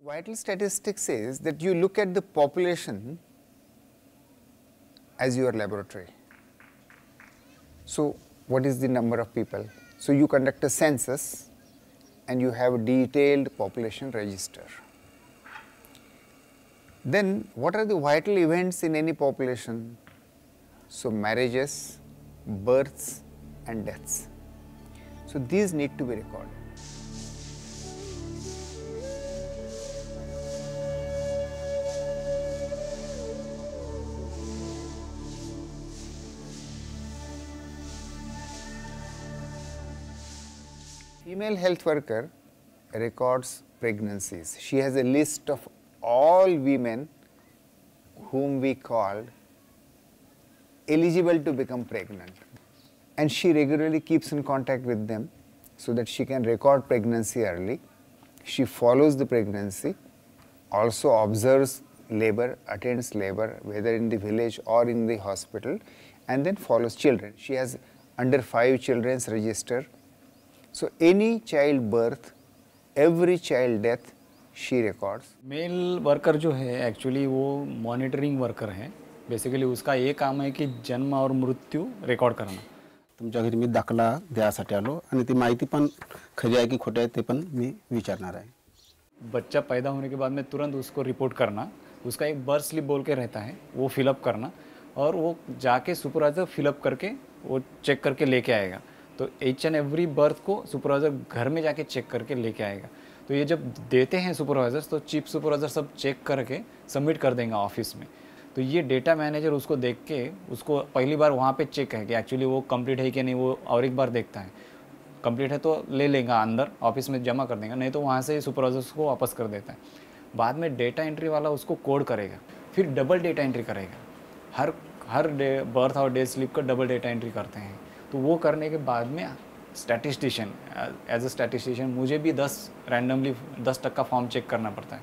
Vital statistics says that you look at the population as your laboratory. So what is the number of people? So you conduct a census and you have a detailed population register. Then what are the vital events in any population? So marriages, births and deaths. So these need to be recorded. Female health worker records pregnancies. She has a list of all women whom we call eligible to become pregnant, and she regularly keeps in contact with them so that she can record pregnancy early. She follows the pregnancy, also observes labor, attends labor whether in the village or in the hospital, and then follows children. She has under 5 children's register. So any child birth, every child death she records. Male worker जो है actually वो monitoring worker है. Basically उसका ये काम है की जन्म और मृत्यू रेकॉर्ड करना. तुमच्या घरी मी दाखला द्यासाठी आलो आणि ती माहिती पण खरी आहे की खोटी आहे ते पण मी विचारणार आहे. बच्चा पैदा होने के बाद में तुरंत उसको रिपोर्ट करना. उसका एक बर्थ स्लिप बोल के रहता है, वो फिलअप करना और वो जाके सुपरवाइजर फिलअप करके वो चेक करके लेके आएगा. तो ईच एंड एवरी बर्थ को सुपरवाइजर घर में जाके चेक करके लेके आएगा. तो ये जब देते हैं सुपरवाइजर्स तो चीफ सुपरवाइजर सब चेक करके सबमिट कर देंगे ऑफिस में. तो ये डेटा मैनेजर उसको देख के उसको पहली बार वहाँ पे चेक है कि एक्चुअली वो कंप्लीट है कि नहीं, वो और एक बार देखता है. कंप्लीट है तो ले लेगा अंदर ऑफिस में जमा कर देगा, नहीं तो वहाँ से सुपरवाइजर्स को वापस कर देता है. बाद में डेटा एंट्री वाला उसको कोड करेगा, फिर डबल डेटा एंट्री करेगा. हर डे बर्थ और डे स्लिप का डबल डेटा एंट्री करते हैं. तो वो करने के बाद में स्टैटिस्टिशियन एज अ स्टैटिस्टिशियन मुझे भी 10% का फॉर्म चेक करना पड़ता है.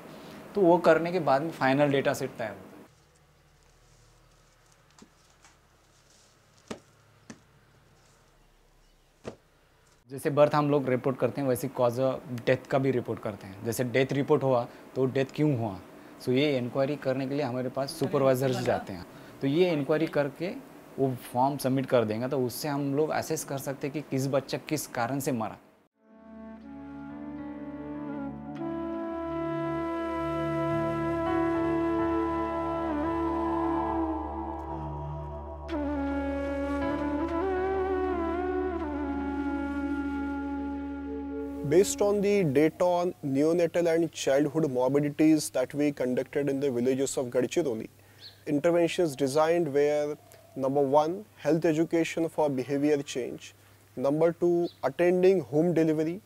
तो वो करने के बाद में फाइनल डेटा सेट तैयार होता है. जैसे बर्थ हम लोग रिपोर्ट करते हैं वैसे कॉज डेथ का भी रिपोर्ट करते हैं. जैसे डेथ रिपोर्ट हुआ तो डेथ क्यों हुआ, सो ये इंक्वायरी करने के लिए हमारे पास सुपरवाइजर्स जाते हैं. तो ये इंक्वायरी करके वो फॉर्म सबमिट कर देंगे. तो उससे हम लोग असेस कर सकते हैं कि किस बच्चा किस कारण से मरा. Based on the data on neonatal and childhood morbidities that we conducted in the villages of Gadchiroli, interventions designed were number 1, health education for behavior change, number 2, attending home delivery,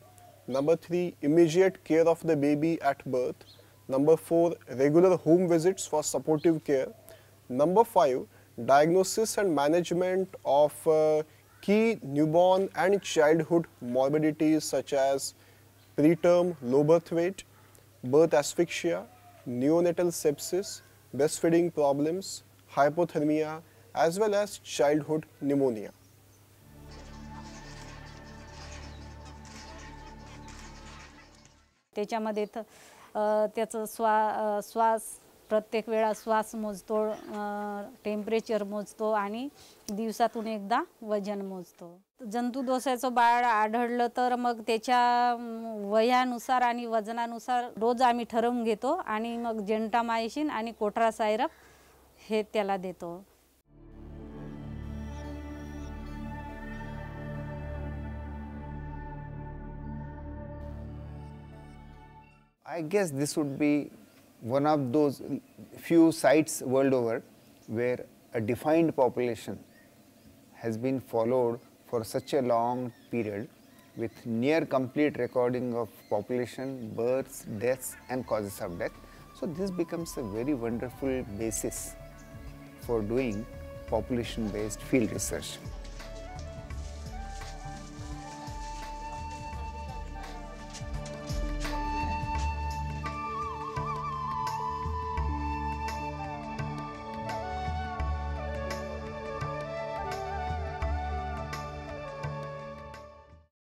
number 3, immediate care of the baby at birth, number 4, regular home visits for supportive care, number 5, diagnosis and management of key newborn and childhood morbidities such as preterm low birth weight, birth asphyxia, neonatal sepsis, breastfeeding problems, hypothermia, as well as childhood pneumonia. त्याच्यामध्ये त्याचं श्वास प्रत्येक वेळा श्वास मोजतो, temperature मोजतो आणि दिवसातून एकदा वजन मोजतो. जंतुदोषाचं बाळ आढळलं तर मग त्याच्या वयानुसार आणि वजनानुसार डोज आम्ही ठरवून घेतो आणि मग जेंटामायसिन आणि कोट्रासायरप हे त्याला देतो. I guess this would be one of those few sites world over where a defined population has been followed for such a long period with near complete recording of population, births, deaths and causes of death. So this becomes a very wonderful basis for doing population based field research.